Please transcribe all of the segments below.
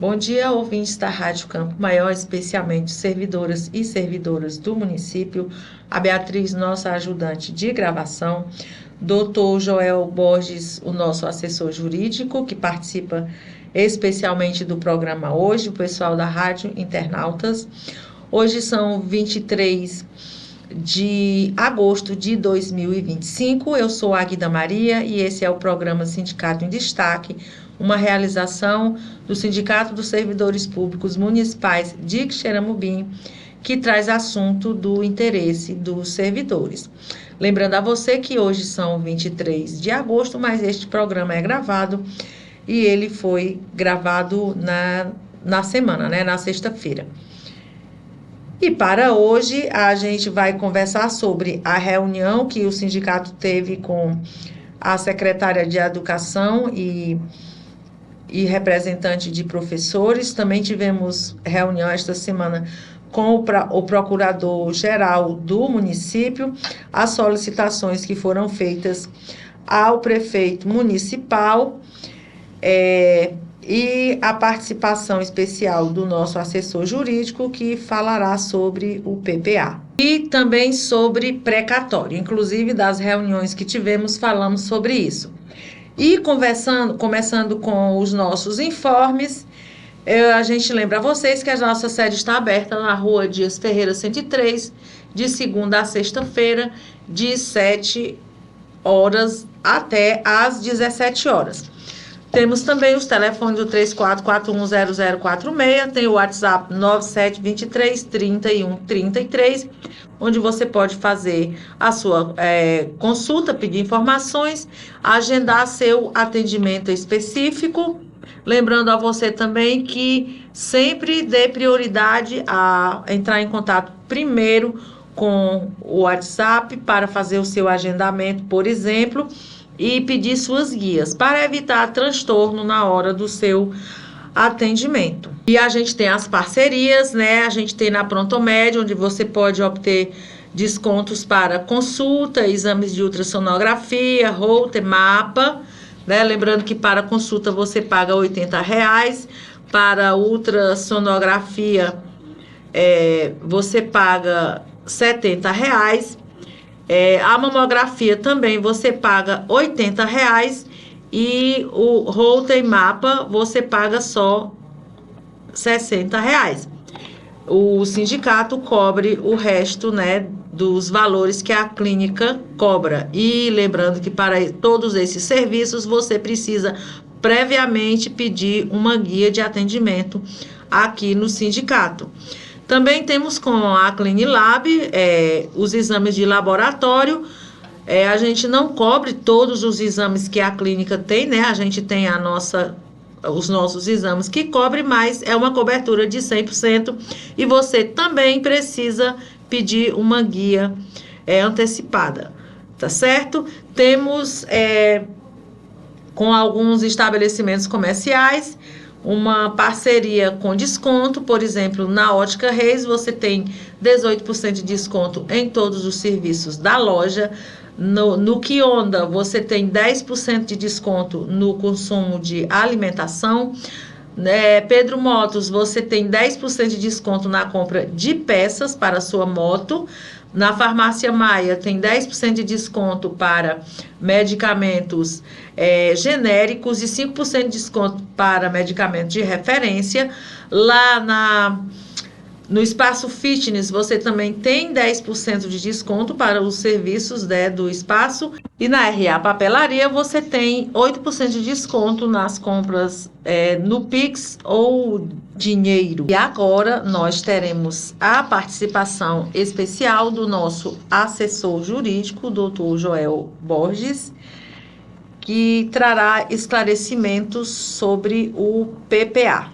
Bom dia, ouvintes da Rádio Campo Maior, especialmente servidoras e servidoras do município. A Beatriz, nossa ajudante de gravação. Doutor Joel Borges, o nosso assessor jurídico, que participa especialmente do programa hoje, o pessoal da Rádio Internautas. Hoje são 23 de agosto de 2025. Eu sou a Aguida Maria e esse é o programa Sindicato em Destaque, uma realização do Sindicato dos Servidores Públicos Municipais de Quixeramobim, que traz assunto do interesse dos servidores. Lembrando a você que hoje são 23 de agosto, mas este programa é gravado e ele foi gravado na semana, na sexta-feira. E para hoje a gente vai conversar sobre a reunião que o sindicato teve com a secretária de Educação e representante de professores. Também tivemos reunião esta semana com o procurador-geral do município, as solicitações que foram feitas ao prefeito municipal, e a participação especial do nosso assessor jurídico, que falará sobre o PPA. E também sobre precatório. Inclusive, das reuniões que tivemos, falamos sobre isso. E começando com os nossos informes, a gente lembra a vocês que a nossa sede está aberta na Rua Dias Ferreira 103, de segunda a sexta-feira, de 7 horas até às 17 horas. Temos também os telefones do 34410046, tem o WhatsApp 97233133, onde você pode fazer a sua consulta, pedir informações, agendar seu atendimento específico. Lembrando a você também que sempre dê prioridade a entrar em contato primeiro com o WhatsApp para fazer o seu agendamento, por exemplo, e pedir suas guias, para evitar transtorno na hora do seu atendimento. E a gente tem as parcerias, a gente tem na Prontomed, onde você pode obter descontos para consulta, exames de ultrassonografia, Holter, mapa, lembrando que para consulta você paga R$ 80, para ultrassonografia você paga R$ 70, a mamografia também você paga R$ 80 e o Holter e mapa você paga só R$ 60. O sindicato cobre o resto, dos valores que a clínica cobra. E lembrando que para todos esses serviços você precisa previamente pedir uma guia de atendimento aqui no sindicato. Também temos com a Clinilab os exames de laboratório. A gente não cobre todos os exames que a clínica tem, A gente tem os nossos exames que cobre, mas é uma cobertura de 100%. E você também precisa pedir uma guia antecipada, tá certo? Temos com alguns estabelecimentos comerciais uma parceria com desconto. Por exemplo, na Ótica Reis você tem 18% de desconto em todos os serviços da loja. No Kionda você tem 10% de desconto no consumo de alimentação. Pedro Motos, você tem 10% de desconto na compra de peças para a sua moto. Na Farmácia Maia tem 10% de desconto para medicamentos genéricos e 5% de desconto para medicamentos de referência. Lá no Espaço Fitness você também tem 10% de desconto para os serviços do espaço. E na RA Papelaria você tem 8% de desconto nas compras no Pix ou dinheiro. E agora nós teremos a participação especial do nosso assessor jurídico, doutor Joel Borges, que trará esclarecimentos sobre o PPA.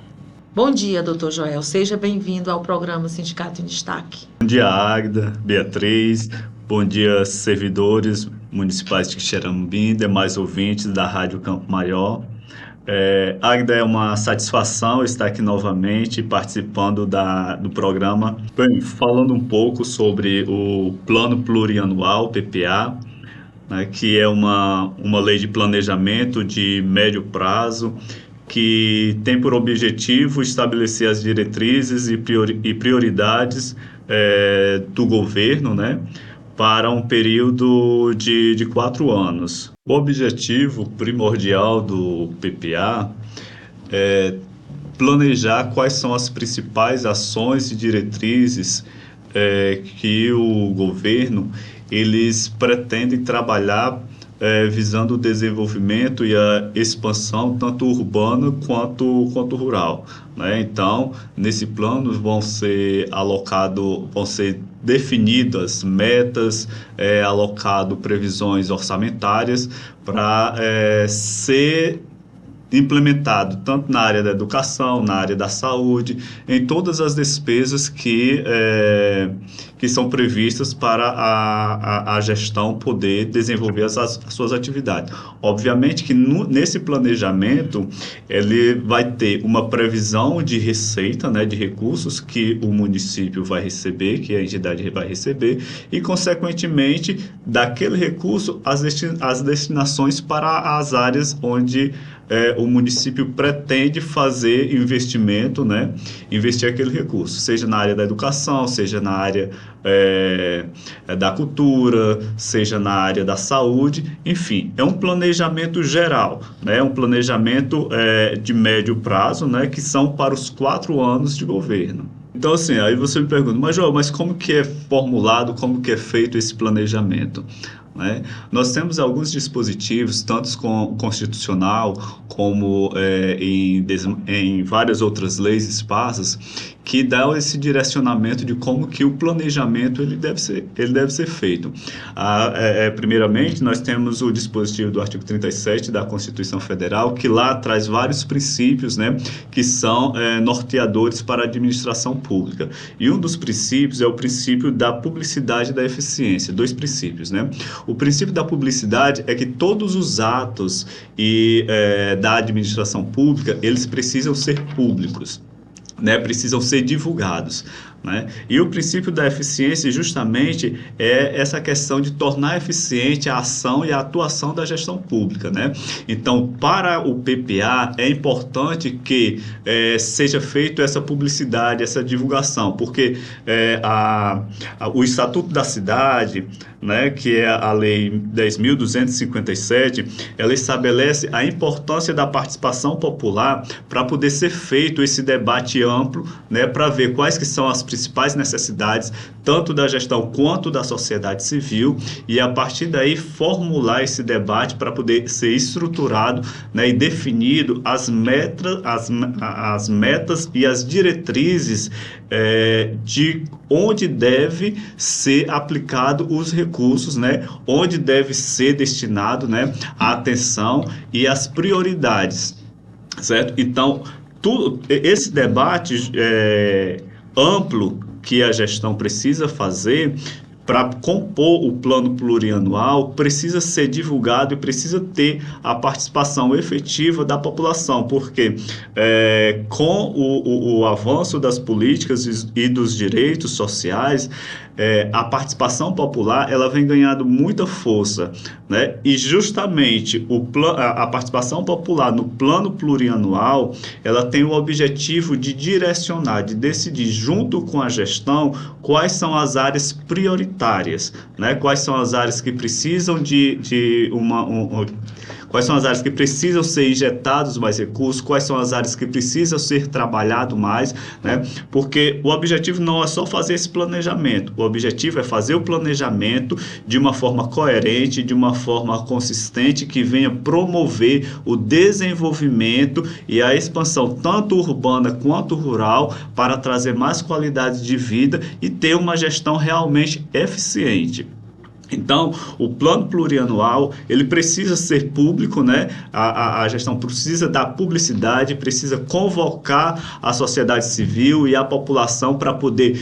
Bom dia, doutor Joel. Seja bem-vindo ao programa Sindicato em Destaque. Bom dia, Águida, Beatriz. Bom dia, servidores municipais de Quixeramobim, demais ouvintes da Rádio Campo Maior. Águida, é uma satisfação estar aqui novamente participando do programa. Bem, falando um pouco sobre o Plano Plurianual, PPA, que é uma lei de planejamento de médio prazo que tem por objetivo estabelecer as diretrizes e prioridades do governo, né, para um período de 4 anos. O objetivo primordial do PPA é planejar quais são as principais ações e diretrizes que o governo eles pretendem trabalhar visando o desenvolvimento e a expansão tanto urbana quanto rural, né? Então, nesse plano vão ser definidas metas, alocado previsões orçamentárias para ser implementado tanto na área da educação, na área da saúde, em todas as despesas que são previstas para a gestão poder desenvolver as suas atividades. Obviamente que nesse planejamento ele vai ter uma previsão de receita, né, de recursos que o município vai receber, que a entidade vai receber, e consequentemente daquele recurso as destinações para as áreas onde o município pretende fazer investimento, né? Investir aquele recurso, seja na área da educação, seja na área da cultura, seja na área da saúde, enfim, é um planejamento geral, né? Um planejamento de médio prazo, né? Que são para os 4 anos de governo. Então, assim, aí você me pergunta, mas como que é formulado, como que é feito esse planejamento? Né? Nós temos alguns dispositivos, tanto constitucional como em várias outras leis esparsas, que dão esse direcionamento de como que o planejamento ele deve ser feito. Primeiramente, nós temos o dispositivo do artigo 37 da Constituição Federal, que lá traz vários princípios, né, que são norteadores para a administração pública. E um dos princípios é o princípio da publicidade e da eficiência, 2 princípios, né? O princípio da publicidade é que todos os atos da administração pública, eles precisam ser públicos, né? Precisam ser divulgados, né? E o princípio da eficiência justamente é essa questão de tornar eficiente a ação e a atuação da gestão pública, né? Então, para o PPA é importante que seja feita essa publicidade, essa divulgação, porque o Estatuto da Cidade, né, que é a Lei 10.257, ela estabelece a importância da participação popular para poder ser feito esse debate amplo, né, para ver quais que são as principais necessidades, tanto da gestão quanto da sociedade civil, e a partir daí formular esse debate para poder ser estruturado, né, e definido as metas e as diretrizes de onde deve ser aplicado os recursos, né, onde deve ser destinado, né, a atenção e as prioridades, certo? Então, esse debate amplo que a gestão precisa fazer para compor o plano plurianual precisa ser divulgado e precisa ter a participação efetiva da população, porque com o avanço das políticas e dos direitos sociais, a participação popular ela vem ganhando muita força, né? E justamente a participação popular no plano plurianual ela tem o objetivo de direcionar, de decidir junto com a gestão quais são as áreas prioritárias, né? Quais são as áreas que precisam quais são as áreas que precisam ser injetados mais recursos, quais são as áreas que precisam ser trabalhado mais, né? Porque o objetivo não é só fazer esse planejamento, o objetivo é fazer o planejamento de uma forma coerente, de uma forma consistente, que venha promover o desenvolvimento e a expansão tanto urbana quanto rural, para trazer mais qualidade de vida e ter uma gestão realmente eficiente. Então, o plano plurianual, ele precisa ser público, né? A gestão precisa dar publicidade, precisa convocar a sociedade civil e a população para poder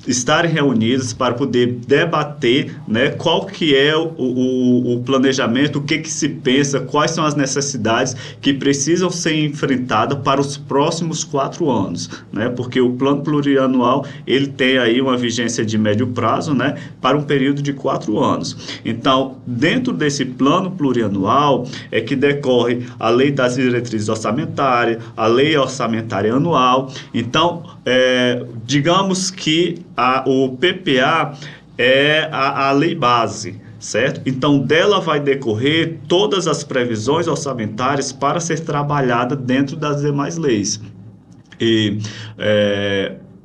estarem reunidas para poder debater, né, qual que é o planejamento, o que se pensa, quais são as necessidades que precisam ser enfrentadas para os próximos 4 anos, né, porque o plano plurianual ele tem aí uma vigência de médio prazo, né, para um período de 4 anos. Então, dentro desse plano plurianual é que decorre a lei das diretrizes orçamentárias, a lei orçamentária anual. Então, digamos que o PPA é a lei base, certo? Então, dela vai decorrer todas as previsões orçamentárias para ser trabalhada dentro das demais leis. E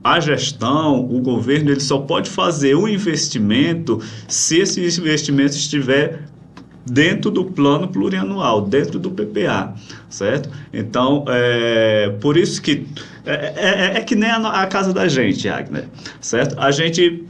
a gestão, o governo, ele só pode fazer um investimento se esse investimento estiver dentro do plano plurianual, dentro do PPA, certo? Então, por isso que é que nem a casa da gente, Agner, certo? A gente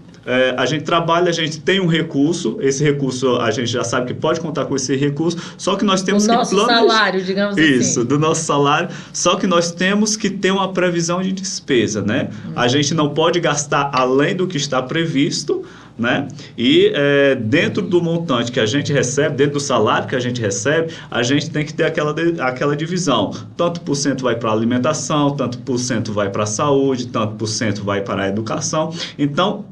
trabalha, a gente tem um recurso, esse recurso a gente já sabe que pode contar com esse recurso, só que nós temos que planejar. Do nosso salário, digamos assim. Isso, do nosso salário, só que nós temos que ter uma previsão de despesa, né? A gente não pode gastar além do que está previsto, né? E dentro do montante que a gente recebe, dentro do salário que a gente recebe, a gente tem que ter aquela divisão. Tanto por cento vai para a alimentação, tanto por cento vai para a saúde, tanto por cento vai para a educação. Então,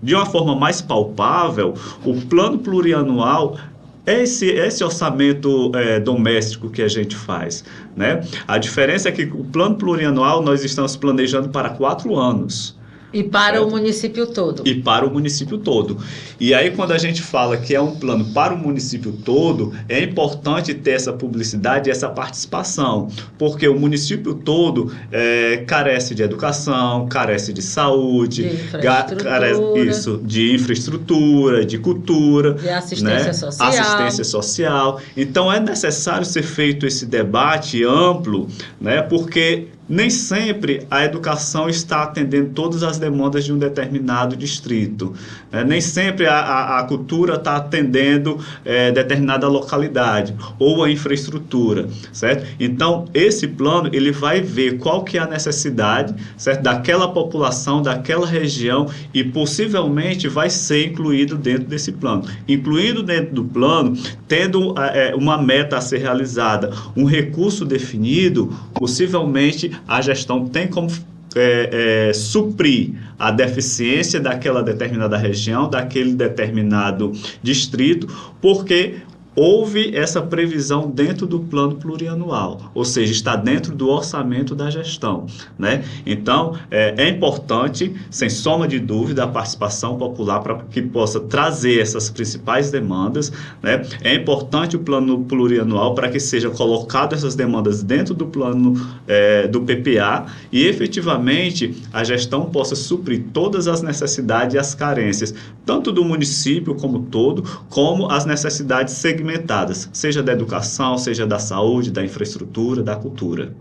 de uma forma mais palpável, o plano plurianual é esse orçamento doméstico que a gente faz, né? A diferença é que o plano plurianual nós estamos planejando para 4 anos. E para certo? O município todo. E para o município todo. E aí, quando a gente fala que é um plano para o município todo, é importante ter essa publicidade e essa participação, porque o município todo carece de educação, carece de saúde, de infraestrutura, de cultura, de assistência, né? Social. Assistência social. Então, é necessário ser feito esse debate amplo, né? Porque nem sempre a educação está atendendo todas as demandas de um determinado distrito. Nem sempre a cultura está atendendo determinada localidade ou a infraestrutura, certo? Então, esse plano ele vai ver qual que é a necessidade, certo? Daquela população, daquela região e possivelmente vai ser incluído dentro desse plano. Incluindo dentro do plano, tendo uma meta a ser realizada, um recurso definido, possivelmente a gestão tem como suprir a deficiência daquela determinada região, daquele determinado distrito, porque houve essa previsão dentro do plano plurianual, ou seja, está dentro do orçamento da gestão, né? Então, é importante, sem soma de dúvida, a participação popular para que possa trazer essas principais demandas, né? É importante o plano plurianual para que seja colocado essas demandas dentro do plano do PPA e, efetivamente, a gestão possa suprir todas as necessidades e as carências, tanto do município como todo, como as necessidades segmentadas, seja da educação, seja da saúde, da infraestrutura, da cultura.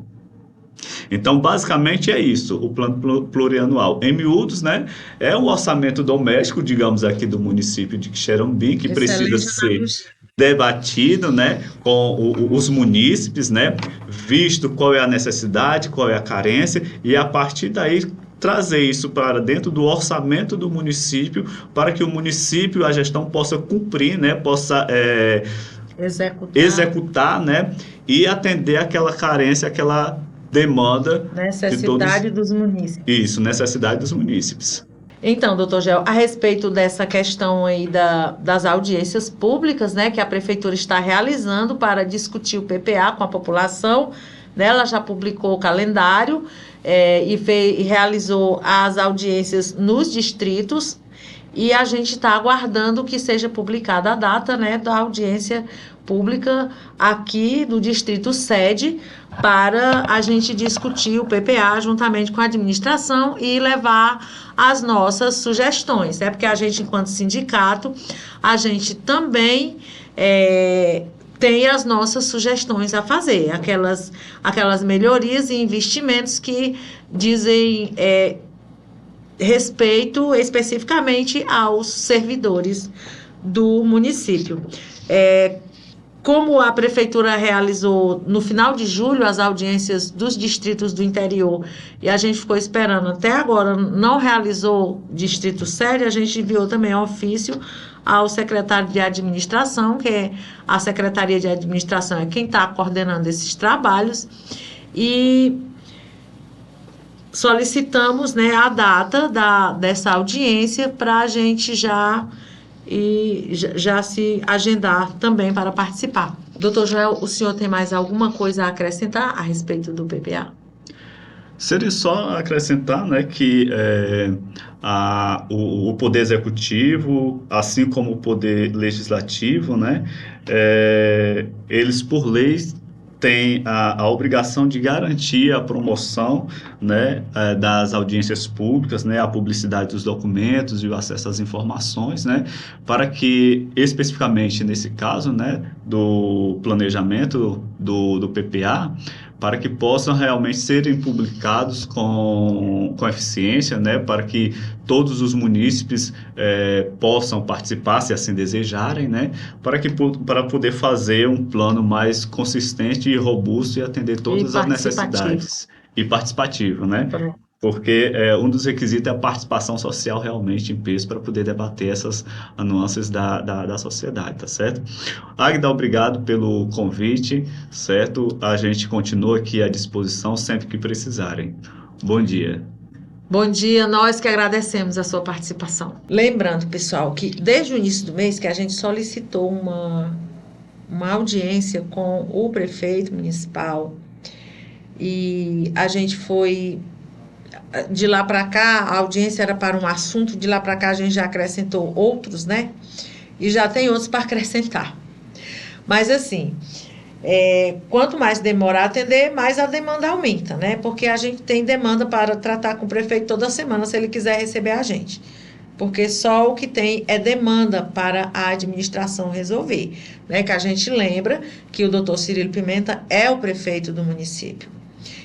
Então, basicamente é isso, o plano plurianual. Em miúdos, né, é um orçamento doméstico, digamos aqui, do município de Quixeramobim, que precisa ser debatido, né, com os munícipes, né, visto qual é a necessidade, qual é a carência, e a partir daí trazer isso para dentro do orçamento do município, para que o município, a gestão possa cumprir, né, possa executar, né, e atender aquela carência, aquela demanda. Necessidade dos munícipes. Isso, necessidade dos munícipes. Então, doutor Gel, a respeito dessa questão aí das audiências públicas, né, que a prefeitura está realizando para discutir o PPA com a população, né, ela já publicou o calendário, e realizou as audiências nos distritos, e a gente está aguardando que seja publicada a data, né, da audiência pública aqui do distrito sede, para a gente discutir o PPA juntamente com a administração e levar as nossas sugestões, né? Porque a gente, enquanto sindicato, a gente também tem as nossas sugestões a fazer, aquelas melhorias e investimentos que dizem respeito especificamente aos servidores do município. Como a prefeitura realizou no final de julho as audiências dos distritos do interior e a gente ficou esperando até agora, não realizou distrito sério, a gente enviou também ofício ao secretário de administração, que é a Secretaria de Administração é quem está coordenando esses trabalhos, e solicitamos, né, a data dessa audiência para a gente já se agendar também para participar. Doutor Joel, o senhor tem mais alguma coisa a acrescentar a respeito do PPA? Seria só acrescentar, né, que o Poder Executivo, assim como o Poder Legislativo, né, eles, por lei, têm a obrigação de garantir a promoção, né, das audiências públicas, né, a publicidade dos documentos e o acesso às informações, né, para que, especificamente nesse caso, né, do planejamento do PPA, para que possam realmente serem publicados com eficiência, né, para que todos os munícipes possam participar, se assim desejarem, né, para poder fazer um plano mais consistente e robusto e atender todas as necessidades. E participativo, né? Porque um dos requisitos é a participação social realmente em peso para poder debater essas nuances da sociedade, tá certo? Águida, obrigado pelo convite, certo? A gente continua aqui à disposição sempre que precisarem. Bom dia. Bom dia, nós que agradecemos a sua participação. Lembrando, pessoal, que desde o início do mês que a gente solicitou uma audiência com o prefeito municipal e a gente foi... De lá para cá, a audiência era para um assunto, de lá para cá a gente já acrescentou outros, né? E já tem outros para acrescentar. Mas assim, quanto mais demora a atender, mais a demanda aumenta, né? Porque a gente tem demanda para tratar com o prefeito toda semana, se ele quiser receber a gente. Porque só o que tem é demanda para a administração resolver, né? Que a gente lembra que o doutor Cirilo Pimenta é o prefeito do município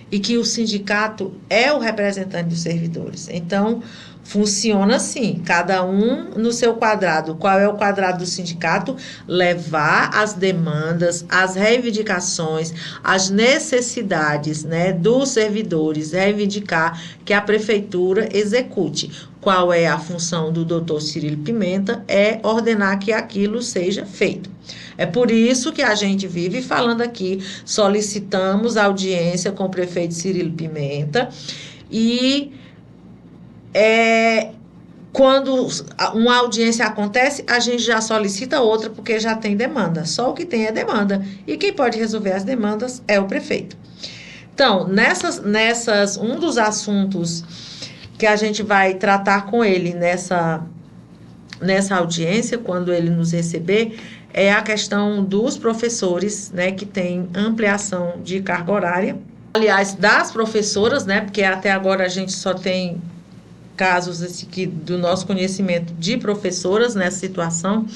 e que o sindicato é o representante dos servidores. Então, funciona assim, cada um no seu quadrado. Qual é o quadrado do sindicato? Levar as demandas, as reivindicações, as necessidades, né, dos servidores, reivindicar que a prefeitura execute. Qual é a função do doutor Cirilo Pimenta? É ordenar que aquilo seja feito. É por isso que a gente vive falando aqui, solicitamos audiência com o prefeito Cirilo Pimenta e quando uma audiência acontece, a gente já solicita outra porque já tem demanda. Só o que tem é demanda. E quem pode resolver as demandas é o prefeito. Então, um dos assuntos que a gente vai tratar com ele nessa audiência, quando ele nos receber, é a questão dos professores, né, que tem ampliação de carga horária. Aliás, das professoras, né, porque até agora a gente só tem casos aqui do nosso conhecimento de professoras nessa situação.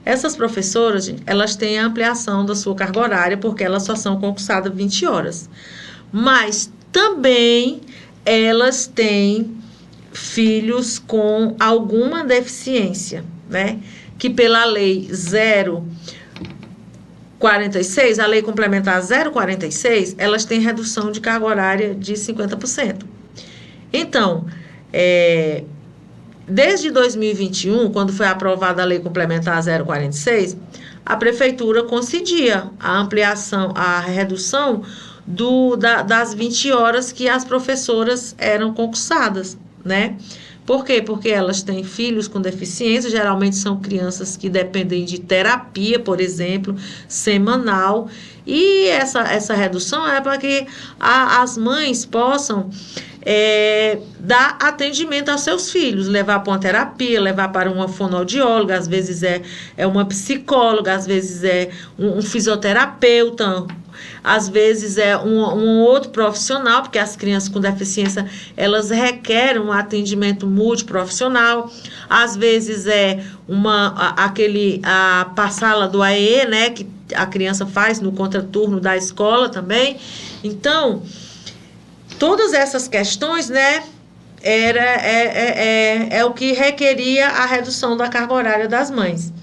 Essas professoras, gente, elas têm a ampliação da sua carga horária, porque elas só são concursadas 20 horas. Mas também elas têm filhos com alguma deficiência, né? Que pela lei 046, a lei complementar 046, elas têm redução de carga horária de 50%. Então, desde 2021, quando foi aprovada a lei complementar 046, a prefeitura concedia a ampliação, a redução das 20 horas que as professoras eram concursadas, né? Por quê? Porque elas têm filhos com deficiência, geralmente são crianças que dependem de terapia, por exemplo, semanal, e essa redução é para que as mães possam dar atendimento aos seus filhos, levar para uma terapia, levar para uma fonoaudióloga, às vezes é uma psicóloga, às vezes é um fisioterapeuta, às vezes é um outro profissional, porque as crianças com deficiência, elas requerem um atendimento multiprofissional, às vezes é a passala do AE, né, que a criança faz no contraturno da escola também. Então, todas essas questões, né, é o que requeria a redução da carga horária das mães.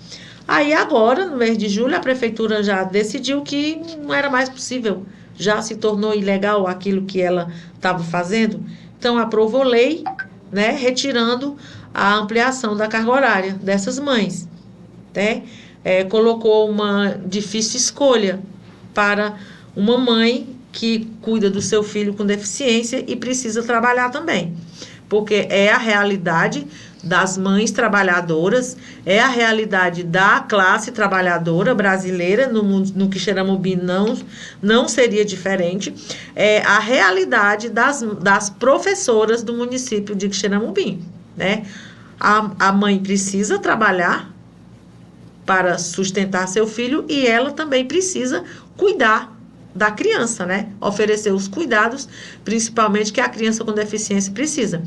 Aí agora, no mês de julho, a prefeitura já decidiu que não era mais possível, já se tornou ilegal aquilo que ela estava fazendo. Então, aprovou lei, né, retirando a ampliação da carga horária dessas mães, né? Colocou uma difícil escolha para uma mãe que cuida do seu filho com deficiência e precisa trabalhar também, porque é a realidade das mães trabalhadoras, é a realidade da classe trabalhadora brasileira, no Quixeramobim não seria diferente, é a realidade das professoras do município de Quixeramobim, né? A mãe precisa trabalhar para sustentar seu filho e ela também precisa cuidar da criança, né? Oferecer os cuidados, principalmente que a criança com deficiência precisa.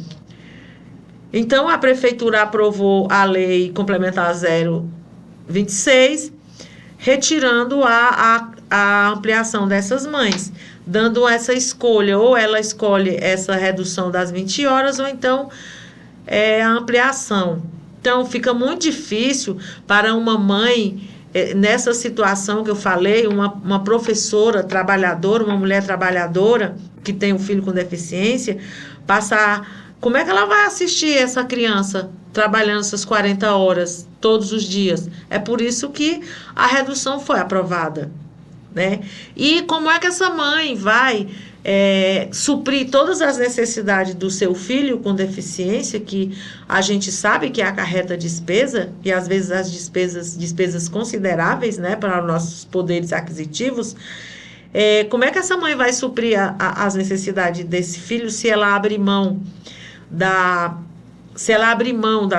Então, a prefeitura aprovou a lei complementar 026, retirando a ampliação dessas mães, dando essa escolha, ou ela escolhe essa redução das 20 horas, ou então a ampliação. Então, fica muito difícil para uma mãe, nessa situação que eu falei, uma professora trabalhadora, uma mulher trabalhadora que tem um filho com deficiência, passar... Como é que ela vai assistir essa criança trabalhando essas 40 horas todos os dias? É por isso que a redução foi aprovada, né? E como é que essa mãe vai suprir todas as necessidades do seu filho com deficiência, que a gente sabe que acarreta despesa, e às vezes as despesas consideráveis, né, para os nossos poderes aquisitivos? Como é que essa mãe vai suprir as necessidades desse filho se ela abre mão da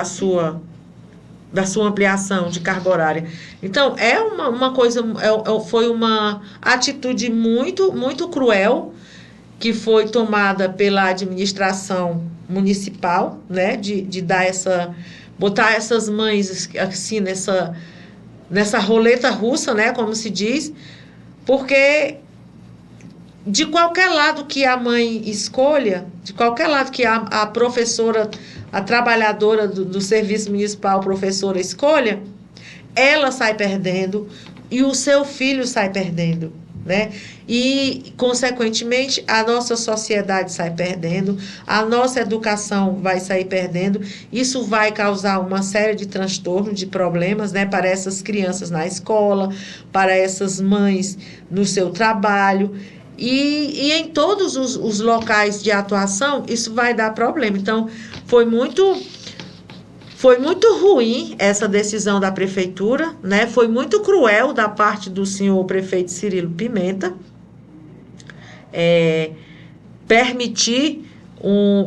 sua ampliação de carga horária? Então, foi uma atitude muito, muito cruel que foi tomada pela administração municipal, né, de botar essas mães assim nessa roleta russa, né, como se diz, porque de qualquer lado que a mãe escolha, de qualquer lado que a professora, a trabalhadora do serviço municipal, professora, escolha, ela sai perdendo e o seu filho sai perdendo, né? E, consequentemente, a nossa sociedade sai perdendo, a nossa educação vai sair perdendo. Isso vai causar uma série de transtornos, de problemas, né, para essas crianças na escola, para essas mães no seu trabalho. E em todos os locais de atuação, isso vai dar problema. Então, foi muito ruim essa decisão da prefeitura, né? Foi muito cruel da parte do senhor prefeito Cirilo Pimenta, permitir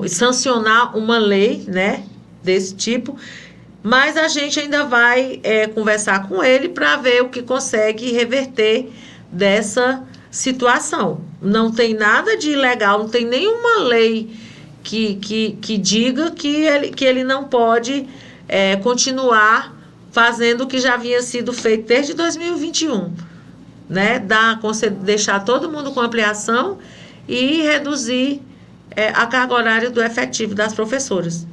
sancionar uma lei, né, desse tipo, mas a gente ainda vai conversar com ele para ver o que consegue reverter dessa situação. Não tem nada de ilegal, não tem nenhuma lei que diga que ele não pode continuar fazendo o que já havia sido feito desde 2021, né? Deixar todo mundo com ampliação e reduzir a carga horária do efetivo das professoras.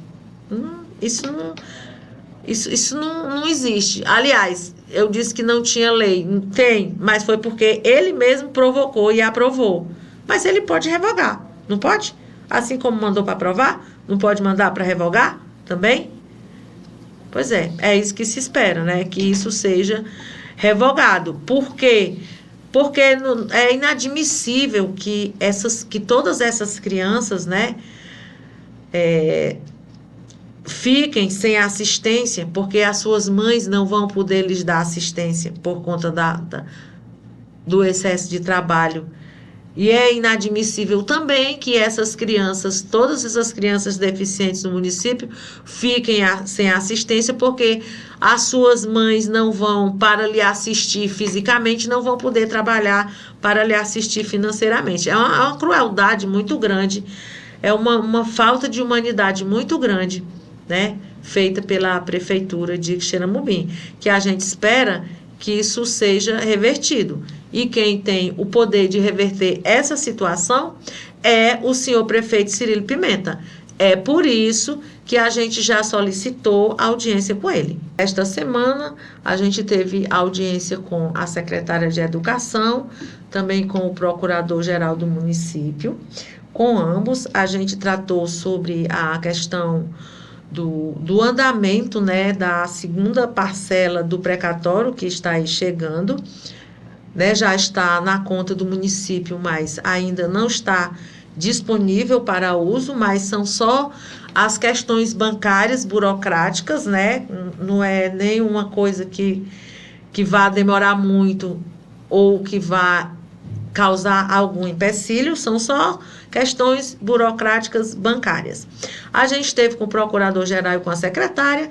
Isso não existe. Aliás, eu disse que não tinha lei. Tem, mas foi porque ele mesmo provocou e aprovou. Mas ele pode revogar, não pode? Assim como mandou para aprovar, não pode mandar para revogar também? Pois é isso que se espera, né? Que isso seja revogado. Por quê? Porque é inadmissível que todas essas crianças, né, fiquem sem assistência, porque as suas mães não vão poder lhes dar assistência por conta do excesso de trabalho. E é inadmissível também que todas essas crianças deficientes no município, fiquem sem assistência, porque as suas mães não vão, para lhe assistir fisicamente, não vão poder trabalhar para lhe assistir financeiramente. É uma crueldade muito grande, é uma falta de humanidade muito grande, né, feita pela prefeitura de Quixeramobim, que a gente espera que isso seja revertido. E quem tem o poder de reverter essa situação é o senhor prefeito Cirilo Pimenta, É por isso que a gente já solicitou audiência com ele. Esta semana, a gente teve audiência com a secretária de Educação, também com o procurador-geral do município. Com ambos, a gente tratou sobre a questão do andamento, né, da segunda parcela do precatório que está aí chegando, né, já está na conta do município, mas ainda não está disponível para uso, mas são só as questões bancárias, burocráticas, né, não é nenhuma coisa que vá demorar muito ou que vá causar algum empecilho, são só questões burocráticas bancárias. A gente esteve com o procurador-geral e com a secretária.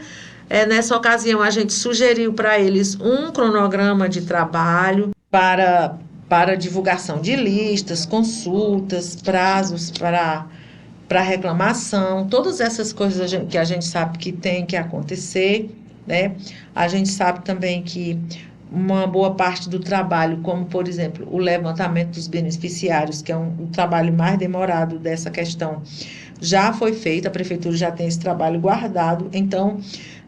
Nessa ocasião, a gente sugeriu para eles um cronograma de trabalho para divulgação de listas, consultas, prazos para reclamação, todas essas coisas que a gente sabe que tem que acontecer, né? A gente sabe também que uma boa parte do trabalho, como, por exemplo, o levantamento dos beneficiários, que é o trabalho mais demorado dessa questão, já foi feito, a prefeitura já tem esse trabalho guardado, então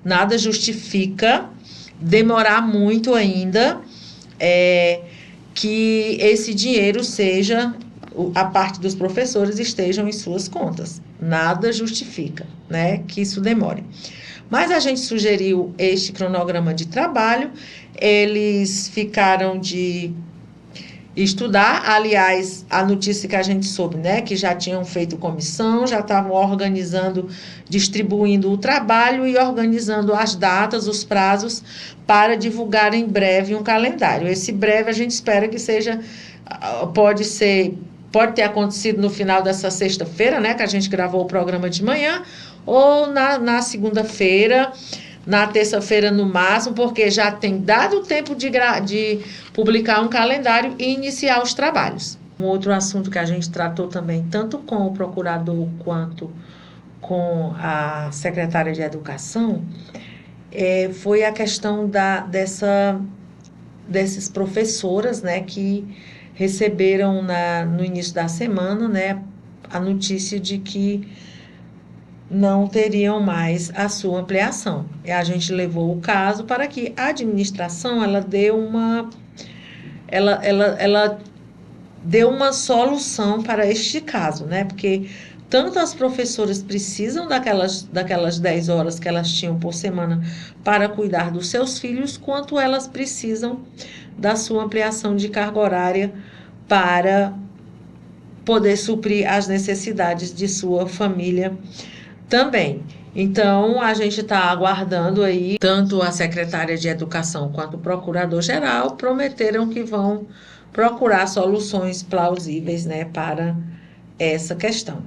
nada justifica demorar muito ainda que esse dinheiro seja, a parte dos professores estejam em suas contas. Nada justifica, né, que isso demore. Mas a gente sugeriu este cronograma de trabalho, eles ficaram de estudar, aliás, a notícia que a gente soube, né, que já tinham feito comissão, já estavam organizando, distribuindo o trabalho e organizando as datas, os prazos, para divulgar em breve um calendário. Esse breve a gente espera que seja, pode ter acontecido no final dessa sexta-feira, né, que a gente gravou o programa de manhã, ou na segunda-feira, na terça-feira no máximo, porque já tem dado o tempo de publicar um calendário e iniciar os trabalhos. Um outro assunto que a gente tratou também, tanto com o procurador quanto com a secretária de Educação, foi a questão dessas professoras, né, que receberam no início da semana, né, a notícia de que não teriam mais a sua ampliação. E a gente levou o caso para que a administração ela dê uma solução para este caso, né? Porque tanto as professoras precisam daquelas 10 horas que elas tinham por semana para cuidar dos seus filhos, quanto elas precisam da sua ampliação de carga horária para poder suprir as necessidades de sua família também. Então, a gente está aguardando aí, tanto a secretária de Educação quanto o procurador-geral prometeram que vão procurar soluções plausíveis, né, para essa questão.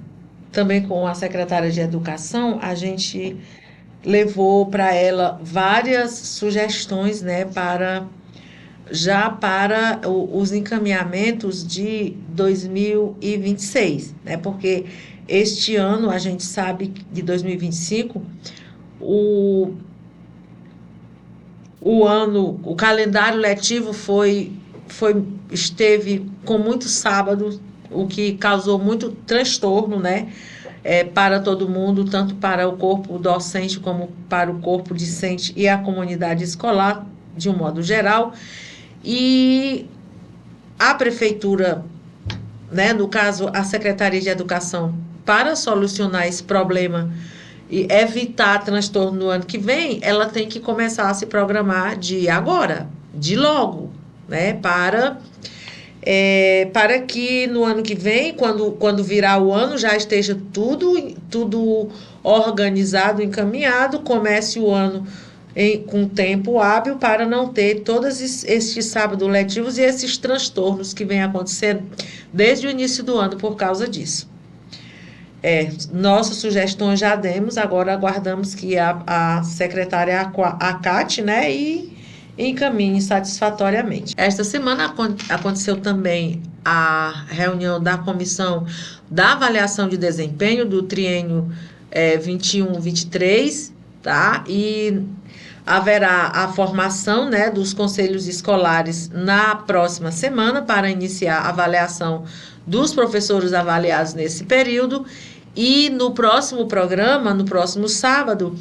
Também com a secretária de Educação, a gente levou para ela várias sugestões, né, para os encaminhamentos de 2026, né, porque este ano, a gente sabe que de 2025, o calendário letivo esteve com muitos sábados, o que causou muito transtorno, né, para todo mundo, tanto para o corpo docente como para o corpo discente e a comunidade escolar, de um modo geral. E a prefeitura, né, no caso, a Secretaria de Educação, para solucionar esse problema e evitar transtorno no ano que vem, ela tem que começar a se programar de agora, de logo, né, para que no ano que vem, quando virar o ano, já esteja tudo organizado, encaminhado, comece o ano com tempo hábil para não ter todos estes sábados letivos e esses transtornos que vêm acontecendo desde o início do ano por causa disso. Nossas sugestões já demos, agora aguardamos que a secretária acate, né, e encaminhe satisfatoriamente. Esta semana aconteceu também a reunião da Comissão da Avaliação de Desempenho do triênio 21-23, tá? E haverá a formação, né, dos conselhos escolares na próxima semana para iniciar a avaliação dos professores avaliados nesse período. E no próximo programa, no próximo sábado,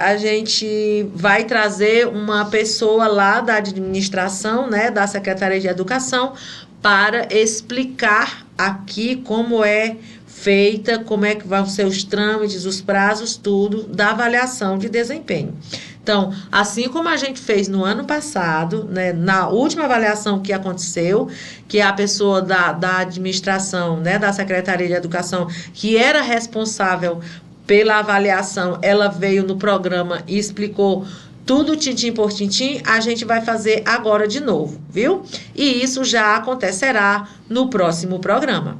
a gente vai trazer uma pessoa lá da administração, né, da Secretaria de Educação, para explicar aqui como é feita, como é que vão ser os trâmites, os prazos, tudo da avaliação de desempenho. Então, assim como a gente fez no ano passado, né, na última avaliação que aconteceu, que a pessoa da administração, né, da Secretaria de Educação, que era responsável pela avaliação, ela veio no programa e explicou tudo tintim por tintim, a gente vai fazer agora de novo, viu? E isso já acontecerá no próximo programa.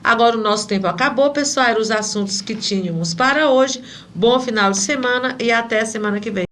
Agora o nosso tempo acabou, pessoal, eram os assuntos que tínhamos para hoje. Bom final de semana e até semana que vem.